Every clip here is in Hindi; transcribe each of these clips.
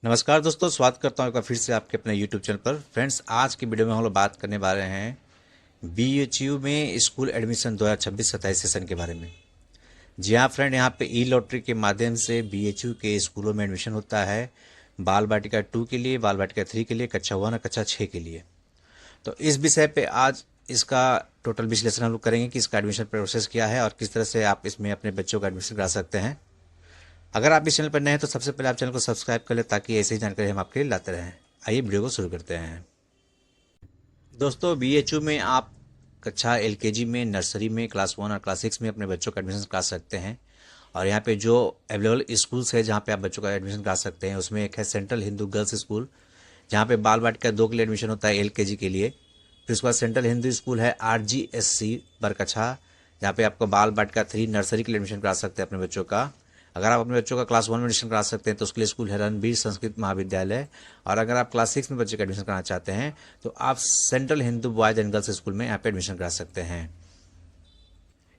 नमस्कार दोस्तों, स्वागत करता हूँ एक बार फिर से आपके अपने YouTube चैनल पर। फ्रेंड्स, आज की वीडियो में हम लोग बात करने वाले हैं BHU में स्कूल एडमिशन 2026-27 सेशन के बारे में। जी हाँ फ्रेंड, यहाँ पे ई लॉटरी के माध्यम से BHU के स्कूलों में एडमिशन होता है। बाल वाटिका 2 के लिए, बाल वाटिका 3 के लिए, कक्षा 1 और कक्षा 6 के लिए। तो इस विषय पे आज इसका टोटल विश्लेषण हम लोग करेंगे कि इसका एडमिशन प्रोसेस क्या है और किस तरह से आप इसमें अपने बच्चों का एडमिशन करा सकते हैं। अगर आप इस चैनल पर नए हैं तो सबसे पहले आप चैनल को सब्सक्राइब कर ले ताकि ऐसी ही जानकारी हम आपके लिए लाते रहें। आइए वीडियो को शुरू करते हैं। दोस्तों, BHU में आप कक्षा LKG में, नर्सरी में, क्लास 1 और क्लास 6 में अपने बच्चों का एडमिशन करा सकते हैं। और यहाँ पे जो अवेलेबल स्कूल्स है जहाँ पे आप बच्चों का एडमिशन करा सकते हैं, उसमें एक है सेंट्रल हिंदू गर्ल्स स्कूल, जहाँ पे बाल वाटिका 2 के लिए एडमिशन होता है LKG के लिए। फिर उसके बाद सेंट्रल हिंदू स्कूल है RGSC बरकछा, जहाँ पे आपको बाल वाटिका 3 नर्सरी के लिए एडमिशन करा सकते हैं अपने बच्चों का। अगर आप अपने बच्चों का क्लास 1 में एडमिशन करा सकते हैं तो उसके लिए स्कूल है रणबीर संस्कृत महाविद्यालय। और अगर आप क्लास 6 में बच्चे का एडमिशन कराना चाहते हैं तो आप central Hindu boys and girls school में यहाँ पे एडमिशन करा सकते हैं।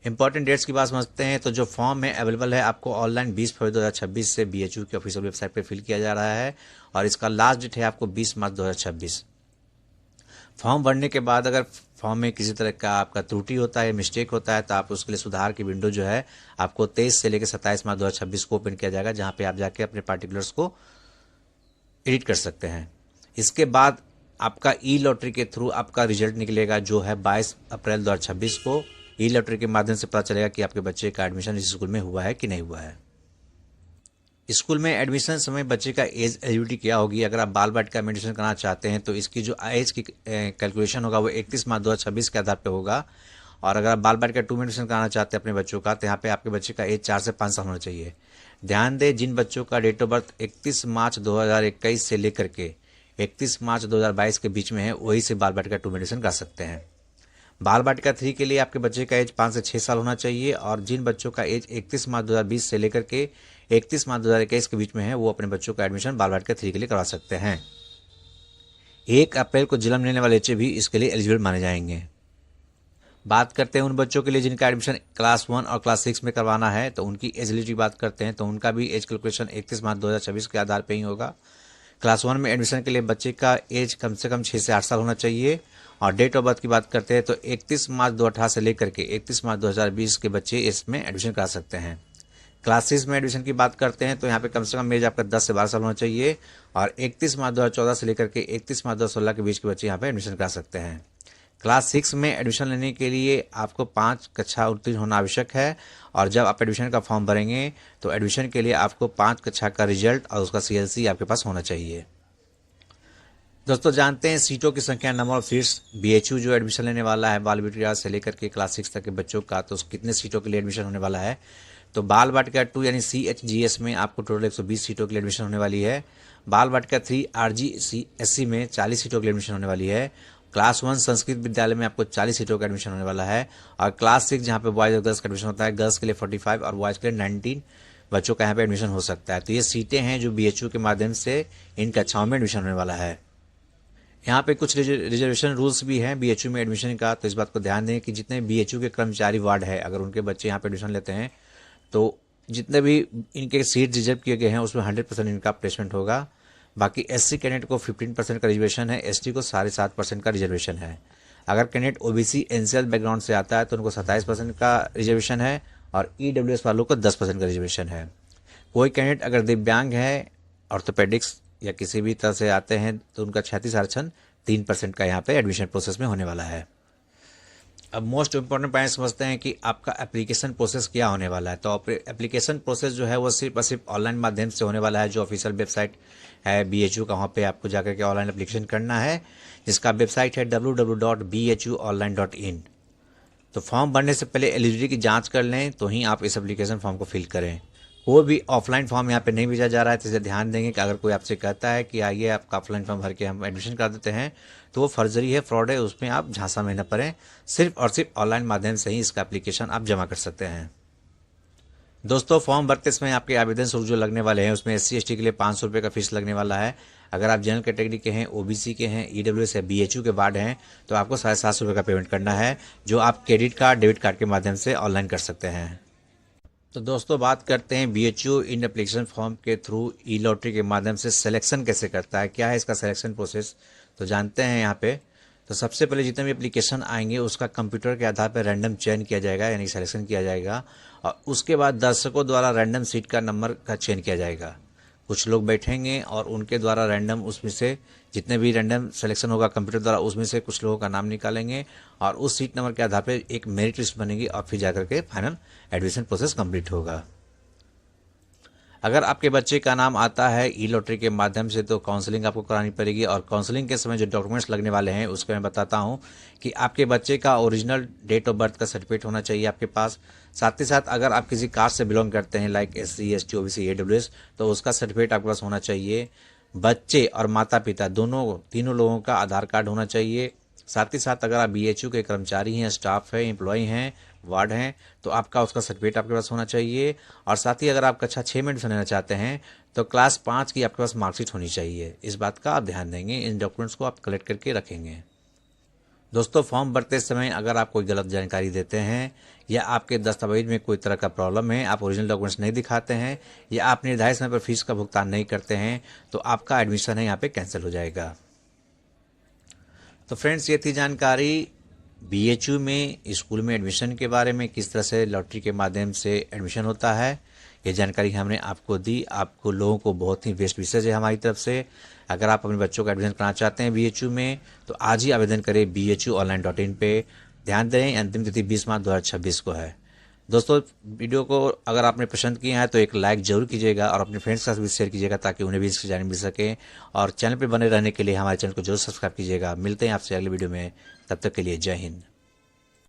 इंपॉर्टेंट डेट्स की बात समझते हैं तो जो फॉर्म है अवेलेबल है आपको ऑनलाइन 20 फरवरी 2026 से BHU की ऑफिशियल वेबसाइट पर फिल किया जा रहा है और इसका लास्ट डेट है आपको 20 मार्च 2026। फॉर्म भरने के बाद अगर फॉर्म में किसी तरह का आपका त्रुटि होता है, मिस्टेक होता है, तो आप उसके लिए सुधार की विंडो जो है आपको 23 से लेकर 27 मार्च 2026 को ओपन किया जाएगा, जहां पे आप जाके अपने पार्टिकुलर्स को एडिट कर सकते हैं। इसके बाद आपका ई लॉटरी के थ्रू आपका रिजल्ट निकलेगा, जो है 22 अप्रैल 2026 को। ई लॉटरी के माध्यम से पता चलेगा कि आपके बच्चे का एडमिशन इस स्कूल में हुआ है कि नहीं हुआ है। स्कूल में एडमिशन समय बच्चे का एज एलिजिबिलिटी क्या होगी। अगर आप बाल वाटिका में एडमिशन करना चाहते हैं तो इसकी जो एज की कैलकुलेशन होगा वो 31 मार्च 2026 के आधार पर होगा। और अगर आप बाल वाटिका 2 में एडमिशन कराना चाहते हैं अपने बच्चों का, तो यहाँ पे आपके बच्चे का एज 4 से 5 साल होना चाहिए। ध्यान दें, जिन बच्चों का डेट ऑफ बर्थ 31 मार्च 2021 से लेकर के 31 मार्च 2022 के बीच में है, वही से बाल वाटिका 2 में एडमिशन करा सकते हैं। बाल वाटिका 3 के लिए आपके बच्चे का एज 5 से 6 साल होना चाहिए। और जिन बच्चों का एज 31 मार्च 2020 से लेकर के 31 मार्च 2021 के बीच में है, वो अपने बच्चों का एडमिशन बाल वाटिका 3 के लिए करवा सकते हैं। 1 अप्रैल को जन्म लेने वाले बच्चे भी इसके लिए एलिजिबल माने जाएंगे। बात करते हैं उन बच्चों के लिए जिनका एडमिशन क्लास 1 और क्लास 6 में करवाना है, तो उनकी एज एलिजिबिलिटी बात करते हैं तो उनका भी एज कैलकुलेशन 31 मार्च 2026 के आधार पर ही होगा। क्लास 1 में एडमिशन के लिए बच्चे का एज कम से कम 6 से 8 साल होना चाहिए। और डेट ऑफ बर्थ की बात करते हैं तो 31 मार्च 2018 से लेकर के 31 मार्च 2020 के बच्चे इसमें एडमिशन करा सकते हैं। क्लास 6 में एडमिशन की बात करते हैं तो यहाँ पे कम से कम एज आपका 10 से 12 साल होना चाहिए। और 31 मार्च 2014 से लेकर के 31 मार्च 2016 के बीच के बच्चे यहाँ पे एडमिशन करा सकते हैं। क्लास 6 में एडमिशन लेने के लिए आपको 5 कक्षा उत्तीर्ण होना आवश्यक है। और जब आप एडमिशन का फॉर्म भरेंगे तो एडमिशन के लिए आपको 5 कक्षा का रिजल्ट और उसका CLC आपके पास होना चाहिए। दोस्तों, जानते हैं सीटों की संख्या, नंबर ऑफ सीट्स। BHU जो एडमिशन लेने वाला है बाल वाटिका से लेकर के क्लास 6 तक के बच्चों का, तो कितने सीटों के लिए एडमिशन होने वाला है। तो बाल वाटिका 2 यानी CHGS में आपको टोटल 120 सीटों के लिए एडमिशन होने वाली है। बाल वाटिका 3 RGSC में 40 सीटों के लिए एडमिशन होने वाली है। क्लास 1 संस्कृत विद्यालय में आपको 40 सीटों का एडमिशन होने वाला है। और क्लास 6 जहाँ पे बॉयज और गर्ल्स का एडमिशन होता है, गर्ल्स के लिए 45 और बॉयज के लिए 19 बच्चों का यहाँ पे एडमिशन हो सकता है। तो ये सीटें हैं जो BHU के माध्यम से इन कक्षाओं में एडमिशन होने वाला है। यहाँ पे कुछ रिजर्वेशन रूल्स भी हैं BHU में एडमिशन का, तो इस बात को ध्यान दें कि जितने BHU के कर्मचारी वार्ड है, अगर उनके बच्चे यहाँ पे एडमिशन लेते हैं तो जितने भी इनके सीट रिजर्व किए गए हैं उसमें 100% इनका प्लेसमेंट होगा। बाकी SC कैंडिडेट को 15% का रिजर्वेशन है, ST को 7.5% का रिजर्वेशन है। अगर कैंडिडेट OBC NCL बैकग्राउंड से आता है तो उनको 27% का रिजर्वेशन है और EWS वालों को 10% का रिजर्वेशन है। कोई कैंडिडेट अगर दिव्यांग है, ऑर्थोपेडिक्स या किसी भी तरह से आते हैं, तो उनका 36 आरक्षण 3% का यहाँ पे एडमिशन प्रोसेस में होने वाला है। अब मोस्ट इम्पोर्टेंट पॉइंट समझते हैं कि आपका एप्लीकेशन प्रोसेस क्या होने वाला है। तो एप्लीकेशन प्रोसेस जो है वो सिर्फ और सिर्फ ऑनलाइन माध्यम से होने वाला है। जो ऑफिशियल वेबसाइट है BHU का, वहाँ पे आपको जाकर के ऑनलाइन एप्लीकेशन करना है, जिसका वेबसाइट है www.bhuonline.in। तो फॉर्म भरने से पहले एलिजिबिलिटी की जाँच कर लें तो ही आप इस एप्लीकेशन फॉर्म को फिल करें। कोई भी ऑफलाइन फॉर्म यहाँ पे नहीं भेजा जा रहा है, तो इसे ध्यान देंगे कि अगर कोई आपसे कहता है कि आइए आपका ऑफलाइन फॉर्म भर के हम एडमिशन कर देते हैं, तो वो फर्जरी है, फ्रॉड है, उसमें आप झांसा में न पड़ें। सिर्फ और सिर्फ ऑनलाइन माध्यम से ही इसका एप्लीकेशन आप जमा कर सकते हैं। दोस्तों, फॉर्म भरते समय आपके आवेदन शुल्क जो लगने वाले हैं उसमें SC ST के लिए 500 रुपये का फीस लगने वाला है। अगर आप जनरल कैटेगरी के हैं, OBC के हैं, EWS या BHU के वार्ड हैं, तो आपको 750 रुपये का पेमेंट करना है, जो आप क्रेडिट कार्ड, डेबिट कार्ड के माध्यम से ऑनलाइन कर सकते हैं। तो दोस्तों बात करते हैं बीएचयू इन एप्लीकेशन फॉर्म के थ्रू ई लॉटरी के माध्यम से सिलेक्शन कैसे करता है, क्या है इसका सिलेक्शन प्रोसेस, तो जानते हैं यहाँ पे। तो सबसे पहले जितने भी एप्लीकेशन आएंगे उसका कंप्यूटर के आधार पर रैंडम चयन किया जाएगा, यानी सिलेक्शन किया जाएगा, और उसके बाद दर्शकों द्वारा रैंडम सीट का नंबर का चयन किया जाएगा। कुछ लोग बैठेंगे और उनके द्वारा रैंडम उसमें से जितने भी रैंडम सिलेक्शन होगा कंप्यूटर द्वारा उसमें से कुछ लोगों का नाम निकालेंगे और उस सीट नंबर के आधार पर एक मेरिट लिस्ट बनेगी और फिर जाकर के फाइनल एडमिशन प्रोसेस कंप्लीट होगा। अगर आपके बच्चे का नाम आता है ई लॉटरी के माध्यम से तो काउंसलिंग आपको करानी पड़ेगी, और काउंसलिंग के समय जो डॉक्यूमेंट्स लगने वाले हैं उसके मैं बताता हूं कि आपके बच्चे का ओरिजिनल डेट ऑफ बर्थ का सर्टिफिकेट होना चाहिए आपके पास। साथ ही साथ अगर आप किसी कास्ट से बिलोंग करते हैं like SC ST OBC AWS तो उसका सर्टिफिकेट आपके पास होना चाहिए। बच्चे और माता पिता तीनों लोगों का आधार कार्ड होना चाहिए। साथ ही साथ अगर आप BHU के कर्मचारी हैं, स्टाफ है, एम्प्लॉय हैं, वार्ड हैं, तो आपका उसका सर्टिफिकेट आपके पास होना चाहिए। और साथ ही अगर आप कक्षा 6 में एडमिशन लेना चाहते हैं तो क्लास 5 की आपके पास मार्कशीट होनी चाहिए। इस बात का आप ध्यान देंगे, इन डॉक्यूमेंट्स को आप कलेक्ट करके रखेंगे। दोस्तों फॉर्म भरते समय अगर आप कोई गलत जानकारी देते हैं या आपके दस्तावेज में कोई तरह का प्रॉब्लम है, आप ओरिजिनल डॉक्यूमेंट्स नहीं दिखाते हैं या आप निर्धारित समय पर फीस का भुगतान नहीं करते हैं तो आपका एडमिशन है यहाँ पे कैंसिल हो जाएगा। तो फ्रेंड्स ये थी जानकारी BHU में स्कूल में एडमिशन के बारे में, किस तरह से लॉटरी के माध्यम से एडमिशन होता है। ये जानकारी हमने आपको दी। आपको लोगों को बहुत ही बेस्ट विशेष है हमारी तरफ से। अगर आप अपने बच्चों का एडमिशन कराना चाहते हैं BHU में तो आज ही आवेदन करें bhuonline.in पे। ध्यान दें अंतिम तिथि 20 मार्च 2026 को है। दोस्तों वीडियो को अगर आपने पसंद किया है तो एक लाइक जरूर कीजिएगा और अपने फ्रेंड्स के साथ भी शेयर कीजिएगा ताकि उन्हें भी इसकी जानकारी मिल सके। और चैनल पर बने रहने के लिए हमारे चैनल को जरूर सब्सक्राइब कीजिएगा। मिलते हैं आपसे अगले वीडियो में, तब तक के लिए जय हिंद।